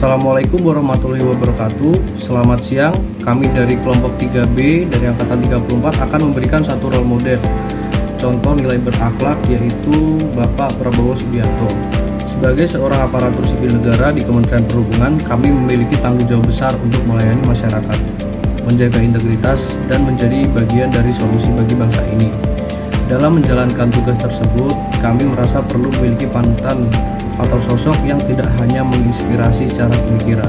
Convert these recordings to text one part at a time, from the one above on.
Assalamualaikum warahmatullahi wabarakatuh. Selamat siang, kami dari kelompok 3B dari Angkatan 34 akan memberikan satu role model contoh nilai berakhlak, yaitu Bapak Prabowo Subianto. Sebagai seorang aparatur sipil negara di Kementerian Perhubungan, kami memiliki tanggung jawab besar untuk melayani masyarakat, menjaga integritas, dan menjadi bagian dari solusi bagi bangsa ini. Dalam menjalankan tugas tersebut, kami merasa perlu memiliki panutan atau sosok yang tidak hanya menginspirasi secara pemikiran,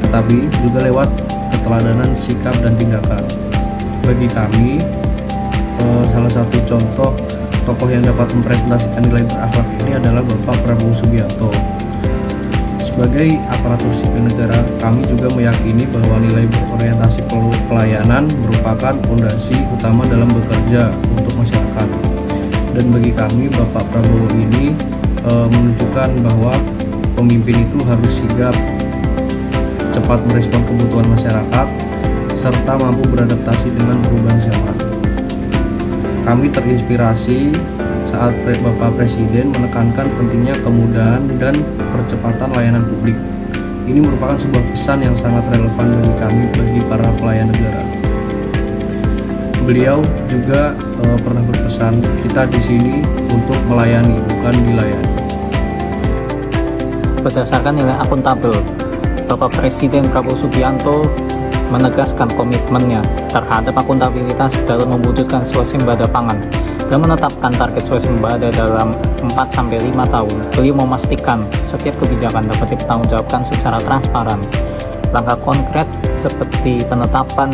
tetapi juga lewat keteladanan sikap dan tindakan. Bagi kami, salah satu contoh tokoh yang dapat mempresentasikan nilai berakhlak ini adalah Bapak Prabowo Subianto. Sebagai aparatur sipil negara, kami juga meyakini bahwa nilai berorientasi pelayanan merupakan fondasi utama dalam bekerja untuk masyarakat. Dan bagi kami, Bapak Prabowo ini menunjukkan bahwa pemimpin itu harus sigap, cepat merespon kebutuhan masyarakat, serta mampu beradaptasi dengan perubahan zaman. Kami terinspirasi saat Bapak Presiden menekankan pentingnya kemudahan dan percepatan layanan publik. Ini merupakan sebuah pesan yang sangat relevan bagi kami, bagi para pelayan negara. Beliau juga pernah berpesan, kita di sini untuk melayani, bukan dilayani. Berdasarkan nilai akuntabel, Bapak Presiden Prabowo Subianto menegaskan komitmennya terhadap akuntabilitas dalam mewujudkan swasembada pangan dan menetapkan target swasembada dalam 4-5 tahun. Beliau memastikan setiap kebijakan dapat dipertanggungjawabkan secara transparan. Langkah konkret seperti penetapan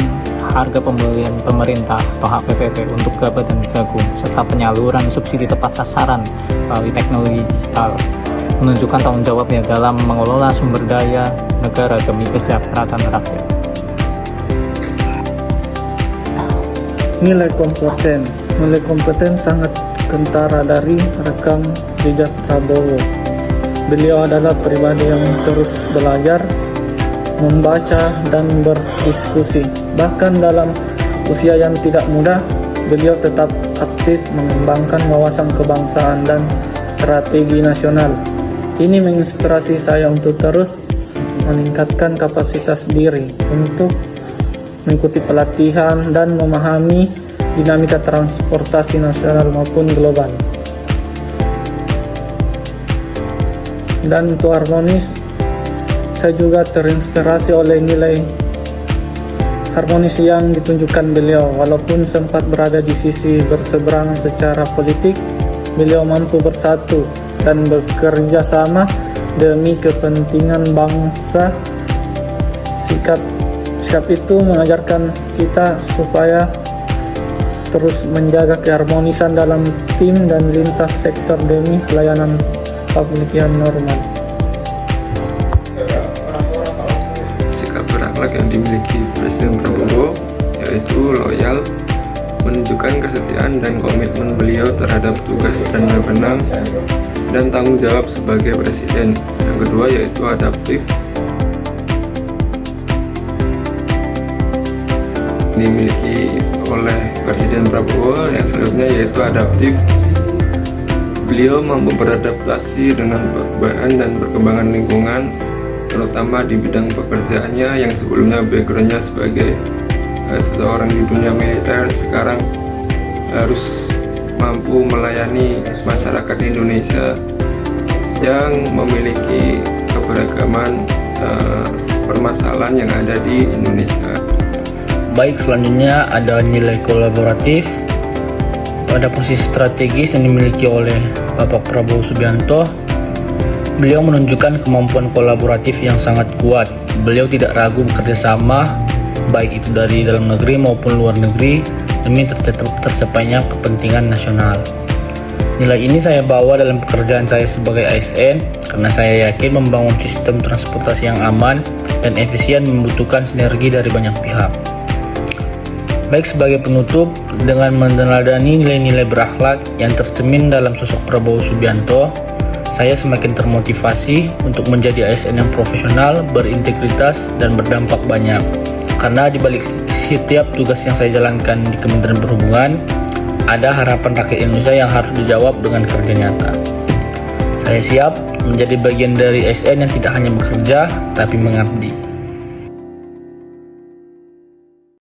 harga pembelian pemerintah atau HPPP untuk gabah dan jagung, serta penyaluran subsidi tepat sasaran melalui teknologi digital, menunjukkan tanggung jawabnya dalam mengelola sumber daya negara demi kesejahteraan rakyat. Nilai kompeten sangat kentara dari rekam jejak Prabowo. Beliau adalah pribadi yang terus belajar, membaca, dan berdiskusi. Bahkan dalam usia yang tidak muda, beliau tetap aktif mengembangkan wawasan kebangsaan dan strategi nasional. Ini menginspirasi saya untuk terus meningkatkan kapasitas diri untuk mengikuti pelatihan dan memahami dinamika transportasi nasional maupun global. Dan untuk harmonis, saya juga terinspirasi oleh nilai harmonis yang ditunjukkan beliau. Walaupun sempat berada di sisi berseberangan secara politik, beliau mampu bersatu dan bekerja sama demi kepentingan bangsa. Sikap itu mengajarkan kita supaya terus menjaga keharmonisan dalam tim dan lintas sektor demi pelayanan publik yang normal. Sikap berakhlak yang dimiliki Presiden Prabowo yaitu loyal, menunjukkan kesetiaan dan komitmen beliau terhadap tugas dan wewenang dan tanggung jawab sebagai presiden. Yang kedua yaitu adaptif, dimiliki oleh Presiden Prabowo. Yang selanjutnya yaitu adaptif. Beliau mampu beradaptasi dengan perubahan dan perkembangan lingkungan, terutama di bidang pekerjaannya yang sebelumnya backgroundnya sebagai seseorang di dunia militer, sekarang harus mampu melayani masyarakat Indonesia yang memiliki keberagaman permasalahan yang ada di Indonesia. Baik, selanjutnya ada nilai kolaboratif. Pada posisi strategis yang dimiliki oleh Bapak Prabowo Subianto, beliau menunjukkan kemampuan kolaboratif yang sangat kuat. Beliau tidak ragu bekerja sama, baik itu dari dalam negeri maupun luar negeri, demi tercapainya kepentingan nasional. Nilai ini saya bawa dalam pekerjaan saya sebagai ASN, karena saya yakin membangun sistem transportasi yang aman dan efisien membutuhkan sinergi dari banyak pihak. Baik, sebagai penutup, dengan meneladani nilai-nilai berakhlak yang tercermin dalam sosok Prabowo Subianto, saya semakin termotivasi untuk menjadi ASN yang profesional, berintegritas, dan berdampak banyak. Karena di balik setiap tugas yang saya jalankan di Kementerian Perhubungan, ada harapan rakyat Indonesia yang harus dijawab dengan kerja nyata. Saya siap menjadi bagian dari ASN yang tidak hanya bekerja, tapi mengabdi.